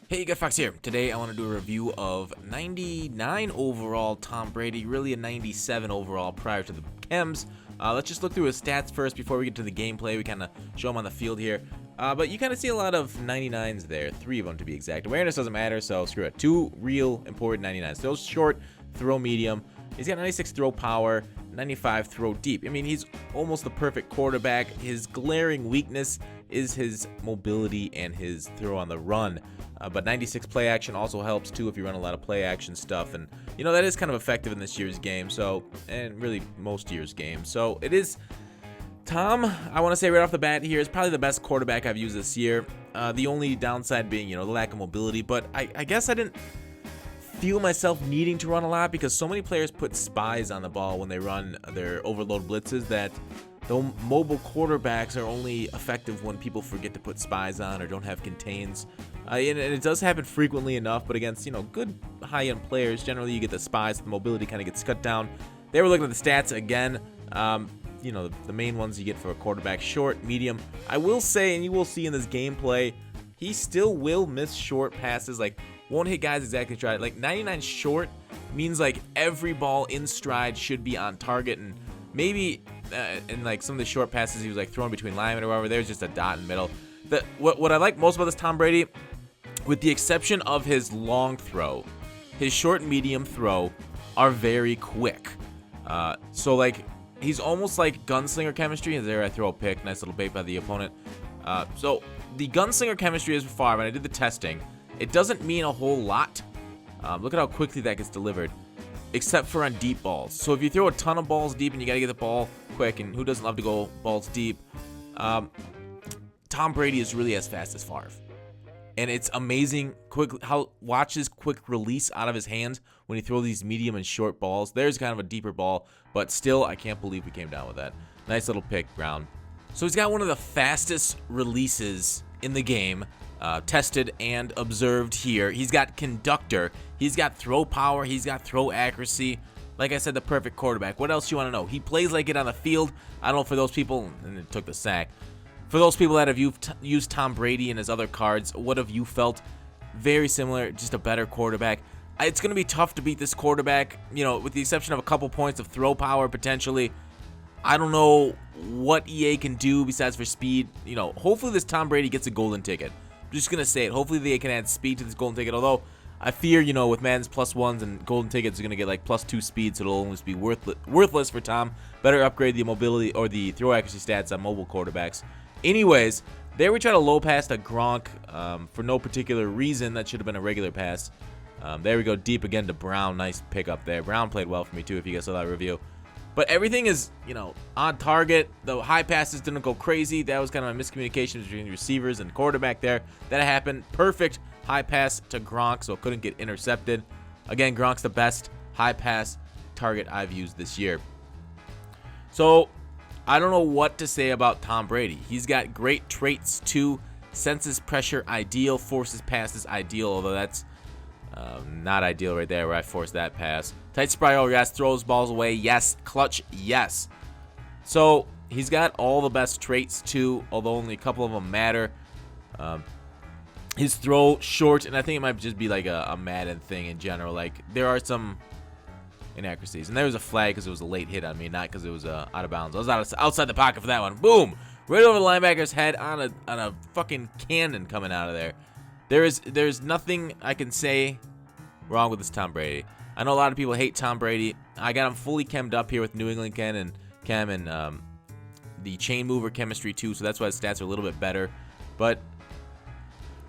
Hey, Good Fox here. Today I want to do a review of 99 overall Tom Brady, really a 97 overall prior to the chems. Let's just look through his stats first before we get to the gameplay. We kind of show him on the field here. But you kind of see a lot of 99s there, 3 of them to be exact. Awareness doesn't matter, so screw it. 2 real important 99s. Still short, throw medium. He's got 96 throw power, 95 throw deep. I mean, he's almost the perfect quarterback. His glaring weakness is his mobility and his throw on the run. But 96 play action also helps too if you run a lot of play action stuff, and you know that is kind of effective in this year's game. So, and really most year's game. So it is Tom. I want to say right off the bat here is probably the best quarterback I've used this year. The only downside being the lack of mobility. But I guess I didn't feel myself needing to run a lot because so many players put spies on the ball when they run their overload blitzes that the mobile quarterbacks are only effective when people forget to put spies on or don't have contains. And it does happen frequently enough, but against good high-end players, generally you get the spies, the mobility kind of gets cut down. They were looking at the stats again. The main ones you get for a quarterback: short, medium. I will say, and you will see in this gameplay, he still will miss short passes. Like, won't hit guys exactly stride. Like 99 short means like every ball in stride should be on target, and maybe in like some of the short passes he was like throwing between linemen or whatever, there's just a dot in the middle. What I like most about this Tom Brady, with the exception of his long throw, his short and medium throw are very quick. So like he's almost like gunslinger chemistry. And there I throw a pick, nice little bait by the opponent. So the gunslinger chemistry is far. When I did the testing, it doesn't mean a whole lot. Look at how quickly that gets delivered, except for on deep balls. So if you throw a ton of balls deep and you gotta get the ball quick, and who doesn't love to go balls deep? Tom Brady is really as fast as Favre. And it's amazing watch his quick release out of his hands when he throws these medium and short balls. There's kind of a deeper ball, but still, I can't believe we came down with that. Nice little pick, Brown. So he's got one of the fastest releases in the game, tested and observed here. He's got conductor. He's got throw power. He's got throw accuracy. Like I said, the perfect quarterback. What else you want to know? He plays like it on the field. I don't know, for those people, and it took the sack. For those people that have used Tom Brady and his other cards, what have you felt? Very similar, just a better quarterback. It's going to be tough to beat this quarterback, with the exception of a couple points of throw power potentially. I don't know what EA can do besides for speed. Hopefully this Tom Brady gets a golden ticket. I'm just going to say it. Hopefully they can add speed to this golden ticket, although I fear, with Madden's +1s and golden tickets are going to get like +2 speed, so it'll almost be worthless for Tom. Better upgrade the mobility or the throw accuracy stats on mobile quarterbacks. Anyways, there we try to low pass to Gronk for no particular reason. That should have been a regular pass. There we go, deep again to Brown. Nice pickup there. Brown played well for me too, if you guys saw that review. But everything is, on target. The high passes didn't go crazy. That was kind of a miscommunication between receivers and quarterback there. That happened. Perfect high pass to Gronk, so it couldn't get intercepted. Again, Gronk's the best high pass target I've used this year. So I don't know what to say about Tom Brady. He's got great traits too. Senses pressure ideal, forces passes ideal, although that's not ideal right there where I forced that pass. Tight spiral, yes. Throws balls away, yes. Clutch, yes. So he's got all the best traits too, although only a couple of them matter. His throw short, and I think it might just be like a Madden thing in general. Like there are some inaccuracies, and there was a flag because it was a late hit on me, not because it was out of bounds. I was outside the pocket for that one. Boom, right over the linebacker's head on a fucking cannon coming out of there. There's nothing I can say wrong with this Tom Brady. I know a lot of people hate Tom Brady. I got him fully chemmed up here with New England Chem and the chain mover chemistry too, so that's why his stats are a little bit better. But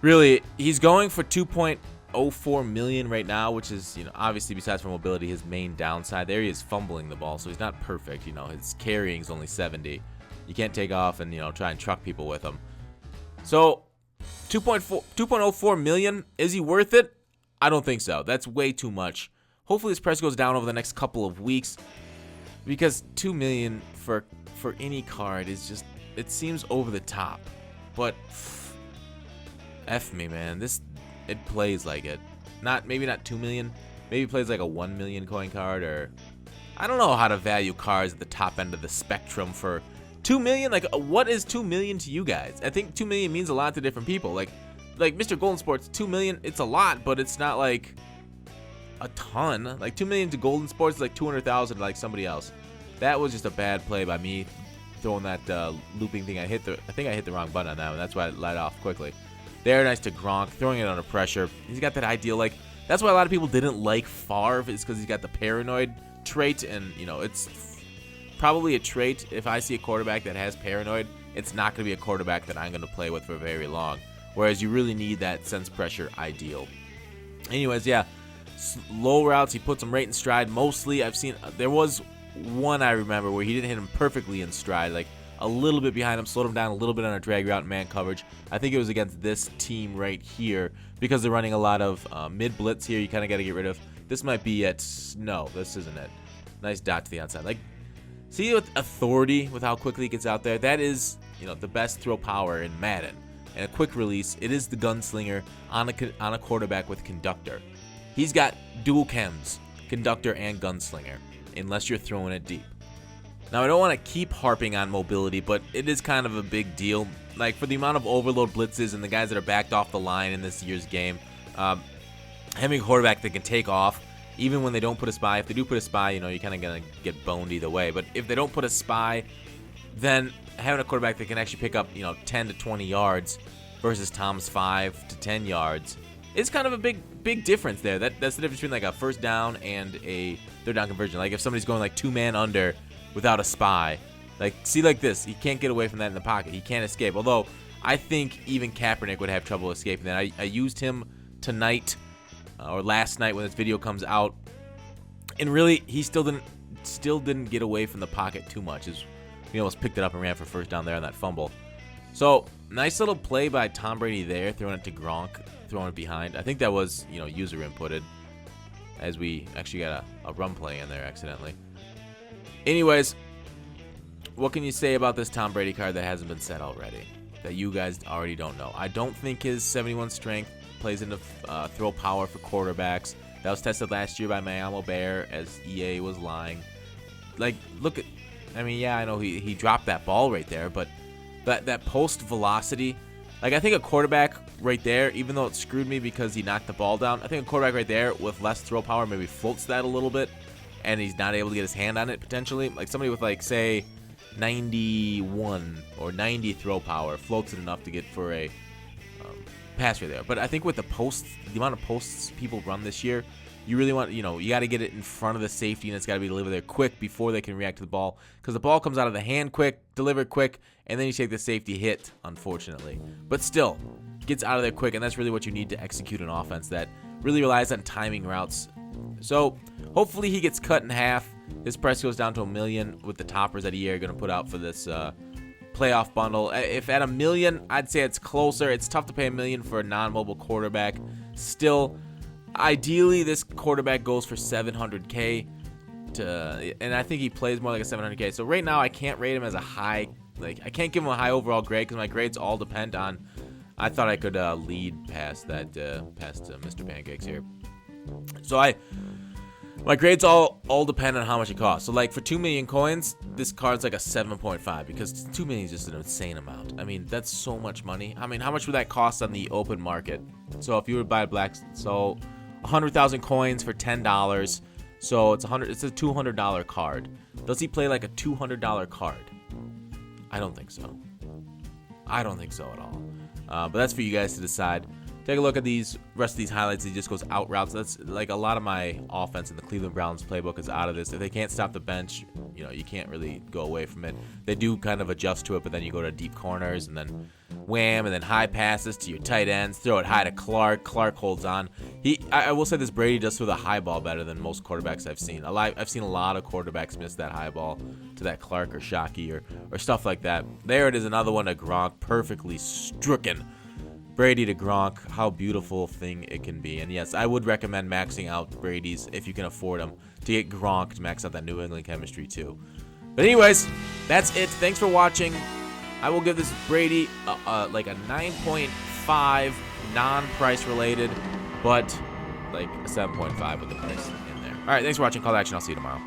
really, he's going for 2.04 million right now, which is, obviously besides for mobility, his main downside. There he is fumbling the ball, so he's not perfect. His carrying is only 70. You can't take off and, try and truck people with him. So 2.04 million, is he worth it? I don't think so. That's way too much. Hopefully this price goes down over the next couple of weeks, because 2 million for any card is just, it seems over the top. But F me, man. It plays like it. Maybe not 2 million. Maybe it plays like a 1 million coin card, or I don't know how to value cards at the top end of the spectrum for 2 million. Like, what is 2 million to you guys? I think 2 million means a lot to different people. Like like Mr. Golden Sports, 2 million. It's a lot, but it's not like a ton. Like 2 million to Golden Sports is like 200,000 like somebody else. That was just a bad play by me, throwing that looping thing. I think I hit the wrong button on that one. That's why I let off quickly. There, nice to Gronk, throwing it under pressure. He's got that ideal, like, that's why a lot of people didn't like Favre, is because he's got the paranoid trait, and, you know, it's probably a trait. If I see a quarterback that has paranoid, it's not going to be a quarterback that I'm going to play with for very long, whereas you really need that sense pressure ideal. Anyways, yeah, low routes, he puts them right in stride. Mostly, I've seen, there was one I remember where he didn't hit him perfectly in stride, like, a little bit behind him, slowed him down a little bit on a drag route and man coverage. I think it was against this team right here because they're running a lot of mid blitz here. You kind of got to get rid of. This might be it. No, this isn't it. Nice dot to the outside. Like, see with authority with how quickly he gets out there. That is, you know, the best throw power in Madden. And a quick release. It is the gunslinger on a quarterback with conductor. He's got dual chems, conductor and gunslinger, unless you're throwing it deep. Now, I don't want to keep harping on mobility, but it is kind of a big deal. Like, for the amount of overload blitzes and the guys that are backed off the line in this year's game, having a quarterback that can take off, even when they don't put a spy. If they do put a spy, you know, you're kind of going to get boned either way. But if they don't put a spy, then having a quarterback that can actually pick up, you know, 10 to 20 yards versus Tom's 5 to 10 yards is kind of a big difference there. That's the difference between, like, a first down and a third down conversion. Like, if somebody's going, like, two-man under without a spy, like, see, like this, he can't get away from that in the pocket. He can't escape. Although I think even Kaepernick would have trouble escaping that. I used him tonight or last night when this video comes out, and really he still didn't get away from the pocket too much. He almost picked it up and ran for first down there on that fumble. So nice little play by Tom Brady there, throwing it to Gronk, throwing it behind. I think that was, you know, user inputted, as we actually got a run play in there accidentally. Anyways, what can you say about this Tom Brady card that hasn't been said already, that you guys already don't know? I don't think his 71 strength plays into throw power for quarterbacks. That was tested last year by Miami Bear, as EA was lying. Like, look at, I mean, yeah, I know he dropped that ball right there, but that post velocity, like, I think a quarterback right there, even though it screwed me because he knocked the ball down, I think a quarterback right there with less throw power maybe floats that a little bit, and he's not able to get his hand on it potentially. Like somebody with, like, say 91 or 90 throw power floats it enough to get for a pass right there. But I think with the posts, the amount of posts people run this year, you really want, you know, you got to get it in front of the safety, and it's got to be delivered there quick before they can react to the ball, because the ball comes out of the hand quick, delivered quick, and then you take the safety hit, unfortunately. But still, gets out of there quick, and that's really what you need to execute an offense that really relies on timing routes. So hopefully he gets cut in half. His price goes down to $1 million with the toppers that EA are going to put out for this playoff bundle. If at $1 million, I'd say it's closer. It's tough to pay $1 million for a non-mobile quarterback. Still, ideally, this quarterback goes for $700K, and I think he plays more like a $700K. So right now, I can't rate him as a high. Like, I can't give him a high overall grade because my grades all depend on. I thought I could lead past that, past Mr. Pancakes here. So my grades all depend on how much it costs. So, like, for 2 million coins, this card's like a 7.5 because 2 million is just an insane amount. I mean, that's so much money. I mean, how much would that cost on the open market? So if you were to buy so 100,000 coins for $10. So it's a $200 card. Does he play like a $200 card? I don't think so. I don't think so at all. But that's for you guys to decide. Take a look at these rest of these highlights. He just goes out routes. That's like a lot of my offense in the Cleveland Browns playbook is out of this. If they can't stop the bench, you know, you can't really go away from it. They do kind of adjust to it, but then you go to deep corners and then wham, and then high passes to your tight ends. Throw it high to Clark. Clark holds on. I will say this, Brady does throw the high ball better than most quarterbacks I've seen. I've seen a lot of quarterbacks miss that high ball to that Clark or Shockey or stuff like that. There it is, another one to Gronk, perfectly stricken. Brady to Gronk, how beautiful thing it can be. And yes, I would recommend maxing out Brady's if you can afford them, to get Gronk to max out that New England chemistry too. But anyways, that's it. Thanks for watching. I will give this Brady like a 9.5 non-price related, but like a 7.5 with the price in there. All right, thanks for watching. Call to action. I'll see you tomorrow.